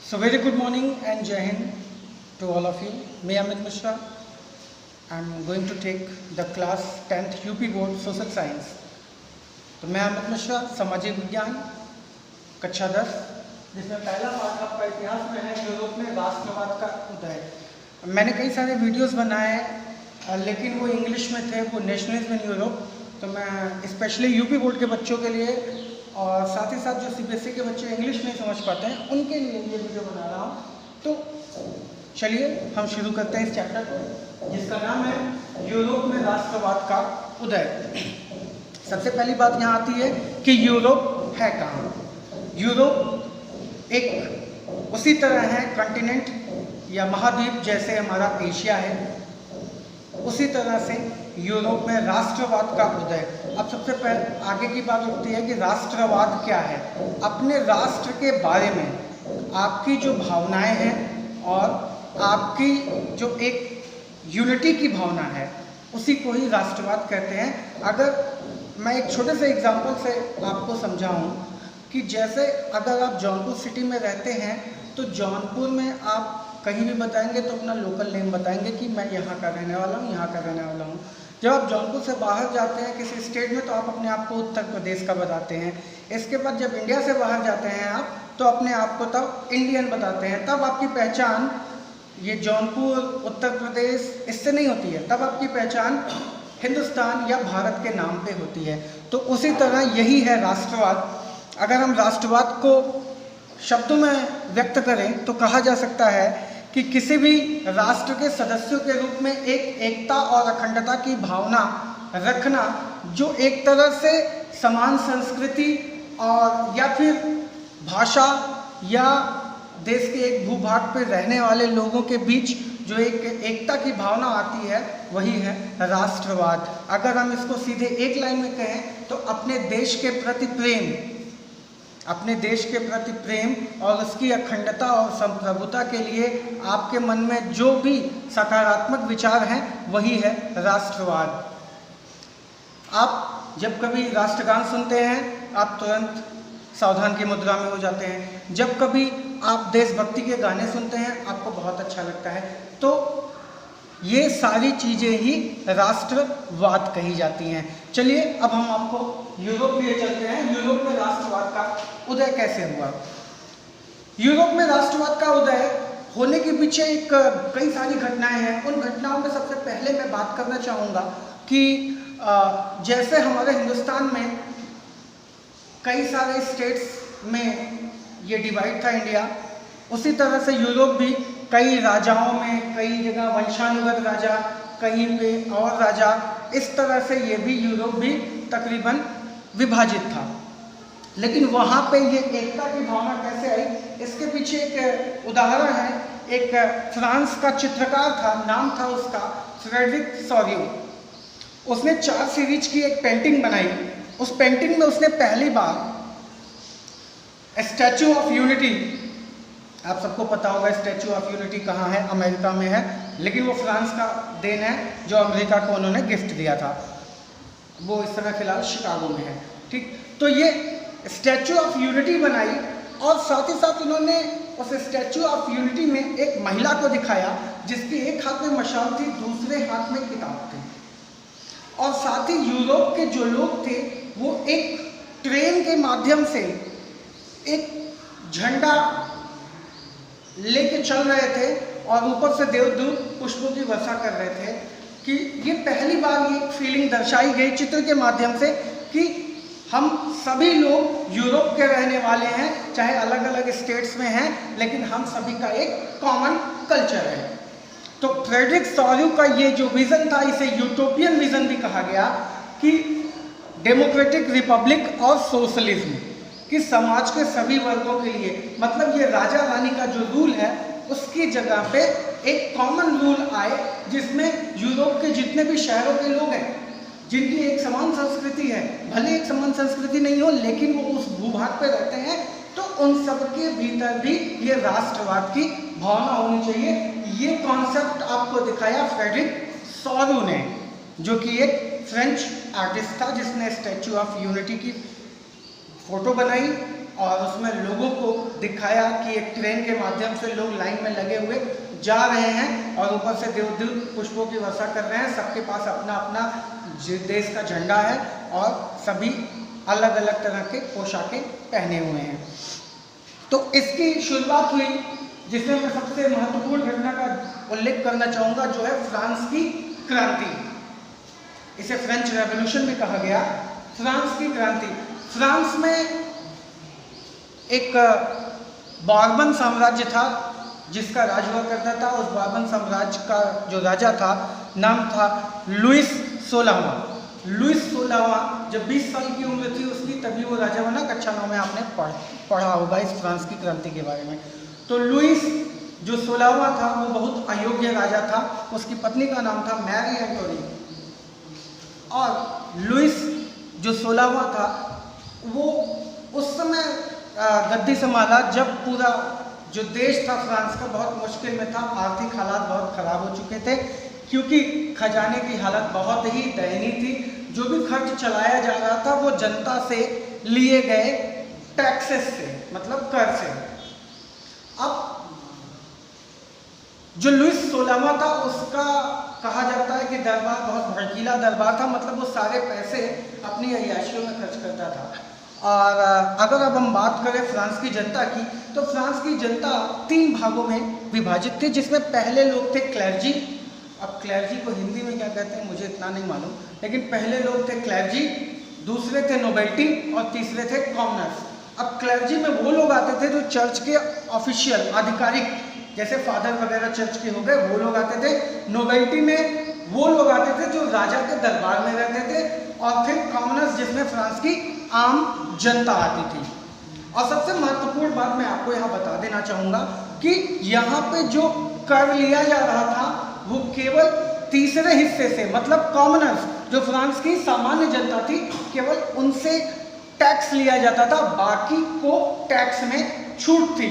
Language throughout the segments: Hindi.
So very good morning and Jai Hind to all of you. Me Amit Mishra. I am going to take the class 10th UP Board Social Science. तो मैं अमित मिश्रा सामाजिक विज्ञान कक्षा 10 जिसमें पहला पाठ आपका इतिहास में है यूरोप में राष्ट्रवाद का उदय। मैंने कई सारे वीडियोस बनाए लेकिन वो इंग्लिश में थे, वो नेशनलिज्म इन यूरोप। तो मैं स्पेशली यूपी बोर्ड के बच्चों के लिए और साथ ही साथ जो सीबीएसई के बच्चे इंग्लिश नहीं समझ पाते हैं उनके लिए ये वीडियो बना रहा हूँ। तो चलिए हम शुरू करते हैं इस चैप्टर को जिसका नाम है यूरोप में राष्ट्रवाद का उदय। सबसे पहली बात यहाँ आती है कि यूरोप है कहाँ। यूरोप एक उसी तरह है कंटिनेंट या महाद्वीप जैसे हमारा एशिया है, उसी तरह से यूरोप में राष्ट्रवाद का उदय। अब सबसे पहले आगे की बात उठती है कि राष्ट्रवाद क्या है। अपने राष्ट्र के बारे में आपकी जो भावनाएं हैं और आपकी जो एक यूनिटी की भावना है उसी को ही राष्ट्रवाद कहते हैं। अगर मैं एक छोटे से एग्जांपल से आपको समझाऊं कि जैसे अगर आप जौनपुर सिटी में रहते हैं तो जौनपुर में आप कहीं भी बताएंगे तो अपना लोकल नेम बताएंगे कि मैं यहाँ का रहने वाला हूँ, यहाँ का रहने वाला हूँ। जब आप जौनपुर से बाहर जाते हैं किसी स्टेट में तो आप अपने आप को उत्तर प्रदेश का बताते हैं। इसके बाद जब इंडिया से बाहर जाते हैं आप तो अपने आप को तब इंडियन बताते हैं। तब आपकी पहचान ये जौनपुर उत्तर प्रदेश इससे नहीं होती है, तब आपकी पहचान हिंदुस्तान या भारत के नाम पे होती है। तो उसी तरह यही है राष्ट्रवाद। अगर हम राष्ट्रवाद को शब्दों में व्यक्त करें तो कहा जा सकता है कि किसी भी राष्ट्र के सदस्यों के रूप में एक एकता और अखंडता की भावना रखना जो एक तरह से समान संस्कृति और या फिर भाषा या देश के एक भूभाग पर रहने वाले लोगों के बीच जो एक एकता की भावना आती है वही है राष्ट्रवाद। अगर हम इसको सीधे एक लाइन में कहें तो अपने देश के प्रति प्रेम, अपने देश के प्रति प्रेम और उसकी अखंडता और संप्रभुता के लिए आपके मन में जो भी सकारात्मक विचार हैं वही है राष्ट्रवाद। आप जब कभी राष्ट्रगान सुनते हैं आप तुरंत सावधान की मुद्रा में हो जाते हैं। जब कभी आप देशभक्ति के गाने सुनते हैं आपको बहुत अच्छा लगता है। तो ये सारी चीज़ें ही राष्ट्रवाद कही जाती हैं। चलिए अब हम आपको यूरोप लिए चलते हैं। यूरोप में राष्ट्रवाद का उदय कैसे हुआ। यूरोप में राष्ट्रवाद का उदय होने के पीछे एक कई सारी घटनाएं हैं। उन घटनाओं में सबसे पहले मैं बात करना चाहूँगा कि जैसे हमारे हिंदुस्तान में कई सारे स्टेट्स में ये डिवाइड था इंडिया, उसी तरह से यूरोप भी कई राजाओं में कई जगह वंशानुगत राजा, कहीं पे और राजा, इस तरह से ये भी यूरोप भी तकरीबन विभाजित था। लेकिन वहाँ पे ये एकता की भावना कैसे आई इसके पीछे एक उदाहरण है। एक फ्रांस का चित्रकार था, नाम था उसका फ्रेडरिक सॉरियो। उसने 4 सीरीज की एक पेंटिंग बनाई। उस पेंटिंग में उसने पहली बार स्टैचू ऑफ यूनिटी, आप सबको पता होगा स्टैचू ऑफ यूनिटी कहाँ है, अमेरिका में है, लेकिन वो फ्रांस का देन है जो अमेरिका को उन्होंने गिफ्ट दिया था। वो इस समय फिलहाल शिकागो में है। ठीक, तो ये स्टैचू ऑफ यूनिटी बनाई और साथ ही साथ उन्होंने उस स्टैचू ऑफ यूनिटी में एक महिला को दिखाया जिसके एक हाथ में मशाल थी, दूसरे हाथ में किताब थी। और साथ ही यूरोप के जो लोग थे वो एक ट्रेन के माध्यम से एक झंडा लेके चल रहे थे और ऊपर से देवदूत पुष्पों की वर्षा कर रहे थे। कि ये पहली बार ये फीलिंग दर्शाई गई चित्र के माध्यम से कि हम सभी लोग यूरोप के रहने वाले हैं, चाहे अलग अलग स्टेट्स में हैं, लेकिन हम सभी का एक कॉमन कल्चर है। तो फ्रेडरिक सॉरियो का ये जो विज़न था इसे यूटोपियन विज़न भी कहा गया कि डेमोक्रेटिक रिपब्लिक और सोशलिज्म कि समाज के सभी वर्गों के लिए, मतलब ये राजा रानी का जो रूल है उसकी जगह पे एक कॉमन रूल आए जिसमें यूरोप के जितने भी शहरों के लोग हैं जिनकी एक समान संस्कृति है, भले एक समान संस्कृति नहीं हो लेकिन वो उस भूभाग पे रहते हैं, तो उन सब के भीतर भी ये राष्ट्रवाद की भावना होनी चाहिए। ये कॉन्सेप्ट आपको दिखाया फ्रेडरिक सॉरियो ने, जो कि एक फ्रेंच आर्टिस्ट था जिसने स्टैचू ऑफ यूनिटी की फोटो बनाई और उसमें लोगों को दिखाया कि एक ट्रेन के माध्यम से लोग लाइन में लगे हुए जा रहे हैं और ऊपर से देवदूत पुष्पों की वर्षा कर रहे हैं। सबके पास अपना अपना देश का झंडा है और सभी अलग अलग तरह के पोशाकें पहने हुए हैं। तो इसकी शुरुआत हुई, जिसमें मैं सबसे महत्वपूर्ण घटना का उल्लेख करना चाहूँगा, जो है फ्रांस की क्रांति। इसे फ्रेंच रेवोल्यूशन भी कहा गया। फ्रांस की क्रांति, फ्रांस में एक बॉर्बन साम्राज्य था जिसका राज हुआ करता था। उस बॉर्बन साम्राज्य का जो राजा था, नाम था लुइस 16वां। लुइस 16वां जब 20 साल की उम्र थी उसकी, तभी वो राजा बना। कक्षा 9 में आपने पढ़ा होगा इस फ्रांस की क्रांति के बारे में। तो लुइस जो 16वां था वो बहुत अयोग्य राजा था। उसकी पत्नी का नाम था मैरी एंटोनी। और लुइस जो 16वां था वो उस समय गद्दी संभाला जब पूरा जो देश था फ्रांस का बहुत मुश्किल में था। आर्थिक हालात बहुत खराब हो चुके थे क्योंकि खजाने की हालत बहुत ही दयनीय थी। जो भी खर्च चलाया जा रहा था वो जनता से लिए गए टैक्सेस से, मतलब कर से। अब जो लुइस 16वां था उसका कहा जाता है कि दरबार बहुत भड़कीला दरबार था, मतलब वो सारे पैसे अपनी अय्याशियों में खर्च करता था। और अगर अब हम बात करें फ्रांस की जनता की, तो फ्रांस की जनता 3 भागों में विभाजित थी, जिसमें पहले लोग थे क्लर्जी। अब क्लर्जी को हिंदी में क्या कहते हैं मुझे इतना नहीं मालूम, लेकिन पहले लोग थे क्लर्जी, दूसरे थे नोबेल्टी और तीसरे थे कॉमनर्स। अब क्लर्जी में वो लोग आते थे जो चर्च के ऑफिशियल आधिकारिक, जैसे फादर वगैरह चर्च के हो गए, वो लोग आते थे। नोबेल्टी में वो लोग आते थे जो राजा के दरबार में रहते थे। और फिर कॉमनर्स, जिसमें फ्रांस की आम जनता आती थी। और सबसे महत्वपूर्ण बात मैं आपको यहाँ बता देना चाहूँगा कि यहाँ पे जो कर लिया जा रहा था वो केवल तीसरे हिस्से से, मतलब कॉमनर्स जो फ्रांस की सामान्य जनता थी, केवल उनसे टैक्स लिया जाता था। बाकी को टैक्स में छूट थी।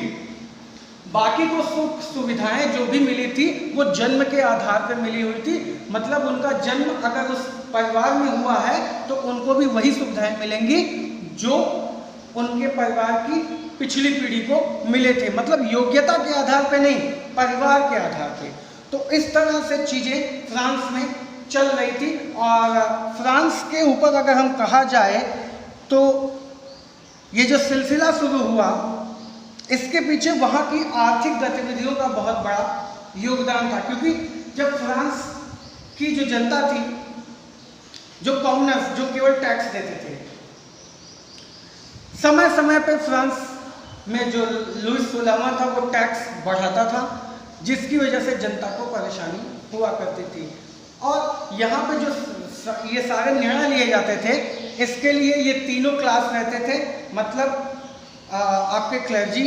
बाकी को सुख सुविधाएं जो भी मिली थी वो जन्म के आधार पर मिली हुई थी। मतलब उनका जन्म अगर उस परिवार में हुआ है तो उनको भी वही सुविधाएं मिलेंगी जो उनके परिवार की पिछली पीढ़ी को मिले थे। मतलब योग्यता के आधार पे नहीं, परिवार के आधार पे। तो इस तरह से चीजें फ्रांस में चल रही थी। और फ्रांस के ऊपर अगर हम कहा जाए तो ये जो सिलसिला शुरू हुआ, इसके पीछे वहाँ की आर्थिक गतिविधियों का बहुत बड़ा योगदान था। क्योंकि जब फ्रांस की जो जनता थी, जो कॉमनर्स जो केवल टैक्स देते थे, समय समय पे फ्रांस में जो लुइस 16वां था वो टैक्स बढ़ाता था, जिसकी वजह से जनता को परेशानी हुआ करती थी। और यहाँ पे जो ये सारे निर्णय लिए जाते थे, इसके लिए ये तीनों क्लास रहते थे। मतलब आपके क्लर्जी,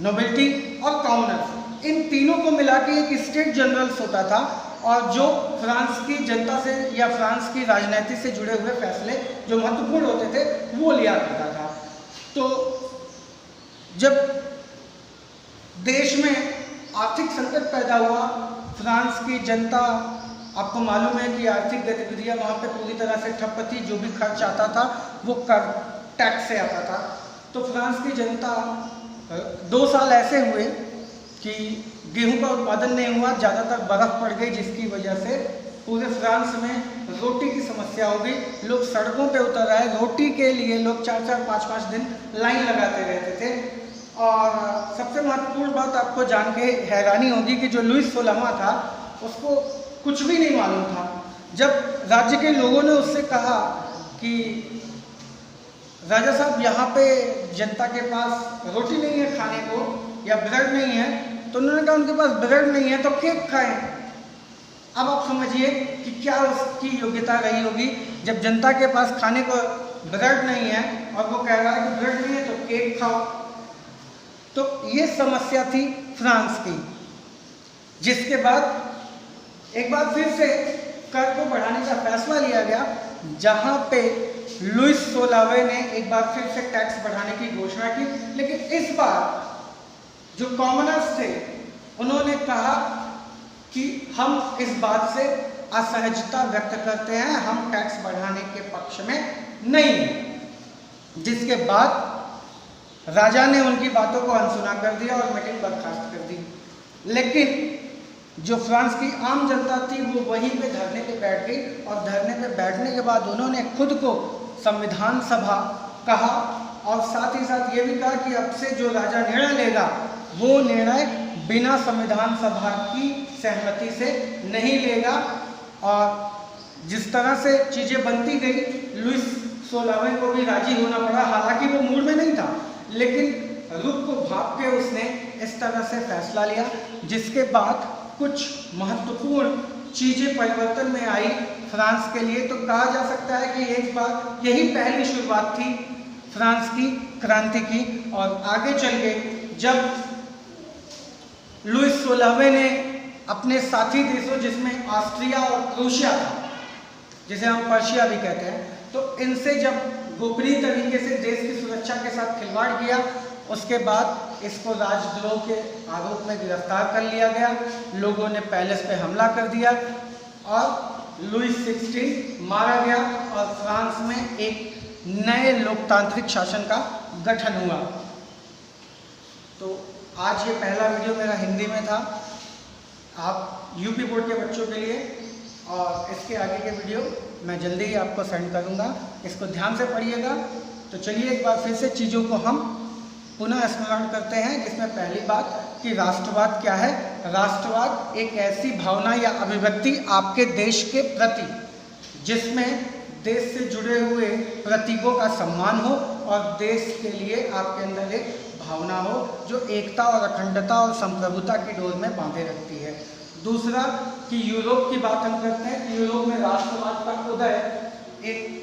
नोबेल्टी और कॉमनर्स, इन तीनों को मिला के एक स्टेट जनरल्स होता था। और जो फ्रांस की जनता से या फ्रांस की राजनीति से जुड़े हुए फैसले जो महत्वपूर्ण होते थे वो लिया करता था। तो जब देश में आर्थिक संकट पैदा हुआ, फ्रांस की जनता, आपको मालूम है कि आर्थिक गतिविधियां वहाँ पे पूरी तरह से ठप थी। जो भी खर्च आता था वो कर टैक्स से आता था। तो फ्रांस की जनता 2 साल ऐसे हुए कि गेहूं का उत्पादन नहीं हुआ, ज़्यादातर बर्फ़ पड़ गई, जिसकी वजह से पूरे फ्रांस में रोटी की समस्या हो गई। लोग सड़कों पे उतर आए रोटी के लिए। लोग 4-4, 5-5 दिन लाइन लगाते रहते थे। और सबसे महत्वपूर्ण बात आपको जान के हैरानी होगी कि जो लुइस 16वां था उसको कुछ भी नहीं मालूम था। जब राज्य के लोगों ने उससे कहा कि राजा साहब यहाँ पे जनता के पास रोटी नहीं है खाने को या ब्रेड नहीं है, तो उन्होंने कहा उनके पास ब्रेड नहीं है तो केक खाएं। अब आप समझिए कि क्या उसकी योग्यता रही होगी जब जनता के पास खाने को ब्रेड नहीं है और वो कह रहा है कि ब्रेड नहीं है तो केक खाओ। तो ये समस्या थी फ्रांस की, जिसके बाद एक बार फिर से कर को बढ़ाने का फैसला लिया गया, जहां पे लुइस 16वें ने एक बार फिर से टैक्स बढ़ाने की घोषणा की। लेकिन इस बार जो कॉमनर्स थे उन्होंने कहा कि हम इस बात से असहजता व्यक्त करते हैं, हम टैक्स बढ़ाने के पक्ष में नहीं। जिसके बाद राजा ने उनकी बातों को अनसुना कर दिया और मीटिंग बर्खास्त कर दी। लेकिन जो फ्रांस की आम जनता थी वो वहीं पे धरने पे बैठ गई, और धरने पे बैठने के बाद उन्होंने खुद को संविधान सभा कहा, और साथ ही साथ ये भी कहा कि अब से जो राजा निर्णय लेगा वो निर्णय बिना संविधान सभा की सहमति से नहीं लेगा। और जिस तरह से चीज़ें बनती गई, लुइस 16वें को भी राजी होना पड़ा, हालांकि वो मूड में नहीं था, लेकिन रुख को भाप के उसने इस तरह से फैसला लिया, जिसके बाद कुछ महत्वपूर्ण चीज़ें परिवर्तन में आई फ्रांस के लिए। तो कहा जा सकता है कि एक बार यही पहली शुरुआत थी फ्रांस की क्रांति की। और आगे चल के जब लुइस 16वें ने अपने साथी देशों, जिसमें ऑस्ट्रिया और क्रोशिया था, जिसे हम पर्शिया भी कहते हैं, तो इनसे जब गोपनीय तरीके से देश की सुरक्षा के साथ खिलवाड़ किया, उसके बाद इसको राजद्रोह के आरोप में गिरफ्तार कर लिया गया। लोगों ने पैलेस पे हमला कर दिया और लुइस 16 मारा गया, और फ्रांस में एक नए लोकतांत्रिक शासन का गठन हुआ। तो आज ये पहला वीडियो मेरा हिंदी में था, आप यूपी बोर्ड के बच्चों के लिए, और इसके आगे के वीडियो मैं जल्दी ही आपको सेंड करूंगा, इसको ध्यान से पढ़िएगा। तो चलिए एक बार फिर से चीज़ों को हम पुनः स्मरण करते हैं, जिसमें पहली बात कि राष्ट्रवाद क्या है। राष्ट्रवाद एक ऐसी भावना या अभिव्यक्ति आपके देश के प्रति, जिसमें देश से जुड़े हुए प्रतीकों का सम्मान हो और देश के लिए आपके अंदर एक भावना हो जो एकता और अखंडता और संप्रभुता की डोर में बांधे रखती है। दूसरा कि यूरोप की बात हम करते हैं कि यूरोप में राष्ट्रवाद का उदय एक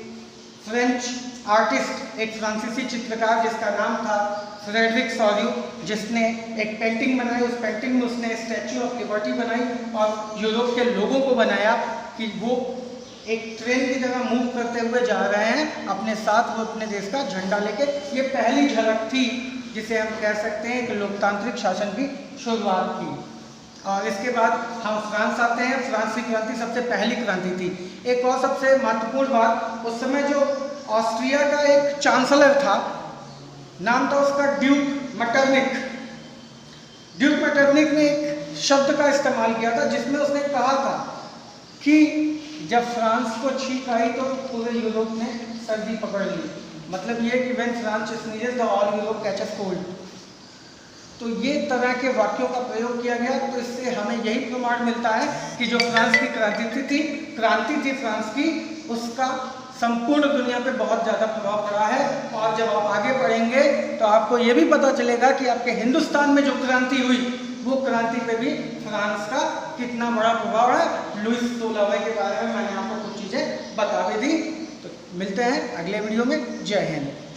फ्रेंच आर्टिस्ट, एक फ्रांसीसी चित्रकार जिसका नाम था फ्रेडरिक सॉर्यू, जिसने एक पेंटिंग बनाई। उस पेंटिंग में उसने स्टैच्यू ऑफ लिबर्टी बनाई और यूरोप के लोगों को बनाया कि वो एक ट्रेन की तरह मूव करते हुए जा रहे हैं, अपने साथ वो अपने देश का झंडा लेके। ये पहली झलक थी जिसे हम कह सकते हैं कि लोकतांत्रिक शासन की शुरुआत की। और इसके बाद हम फ्रांस आते हैं। फ्रांस की क्रांति सबसे पहली क्रांति थी। एक और सबसे महत्वपूर्ण बात, उस समय जो ऑस्ट्रिया का एक चांसलर था, नाम था उसका ड्यूक मेटरनिक। ड्यूक मेटरनिक ने एक शब्द का इस्तेमाल किया था जिसमें उसने कहा था कि जब फ्रांस को छींक आई तो पूरे यूरोप ने सर्दी पकड़ ली। मतलब ये कि when France sneezes the all Europe catches cold. तो ये तरह के वाक्यों का प्रयोग किया गया। तो इससे हमें यही प्रमाण मिलता है कि जो फ्रांस की क्रांति थी फ्रांस की, उसका संपूर्ण दुनिया पे बहुत ज़्यादा प्रभाव पड़ा है। और जब आप आगे बढ़ेंगे तो आपको ये भी पता चलेगा कि आपके हिंदुस्तान में जो क्रांति हुई वो क्रांति पे भी फ्रांस का कितना बड़ा प्रभाव है। लुइस 16वें के बारे में मैंने आपको कुछ चीज़ें बता भी दी। तो मिलते हैं अगले वीडियो में। जय हिंद।